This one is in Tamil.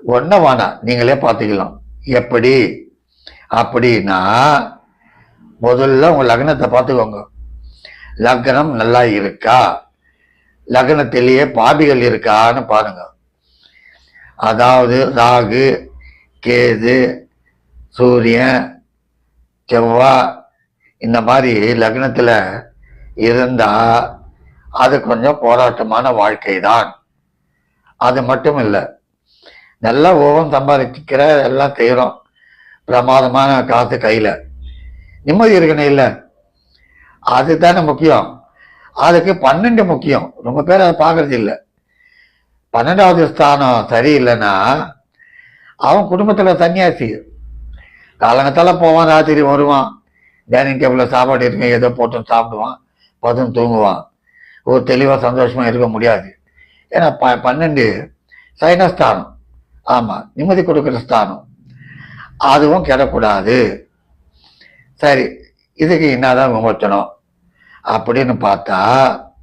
ஒன்ன வேணாம், நீங்களே பார்த்துக்கலாம். எப்படி அப்படின்னா, முதல்ல உங்க லக்னத்தை பார்த்துக்கோங்க. லக்னம் நல்லா இருக்கா, லக்னத்திலேயே பாபிகள் இருக்கான்னு பாருங்க. அதாவது ராகு, கேது, சூரியன், செவ்வாய் இந்த மாதிரி லக்னத்துல இருந்தா அது கொஞ்சம் போராட்டமான வாழ்க்கை தான். அது மட்டும் இல்லை, நல்லா ஓவம் சம்பாதிக்கிற எல்லாம் செய்யறோம், பிரமாதமான காசு கையில, நிம்மதி இருக்கணும் இல்லை, அதுதானே முக்கியம். அதுக்கு 12 முக்கியம். ரொம்ப பேர் அதை பார்க்கறது இல்லை. 12வது ஸ்தானம் சரியில்லைன்னா அவன் குடும்பத்துல சன்னியாசி. காலங்கத்தால போவான், ராத்திரி வருவான், டைனிங் டேபிள்ல சாப்பாடு இருக்கு, ஏதோ போட்டு சாப்பிடுவான், பதும் தூங்குவான். ஒரு தெளிவா சந்தோஷமா இருக்க முடியாது. ஏன்னா 12 சைனஸ்தானம், ஆமா, நிம்மதி கொடுக்குற ஸ்தானம், அதுவும் கிடக்கூடாது. சரி, இதுக்கு என்னதான் விமர்சனம் அப்படின்னு பார்த்தா,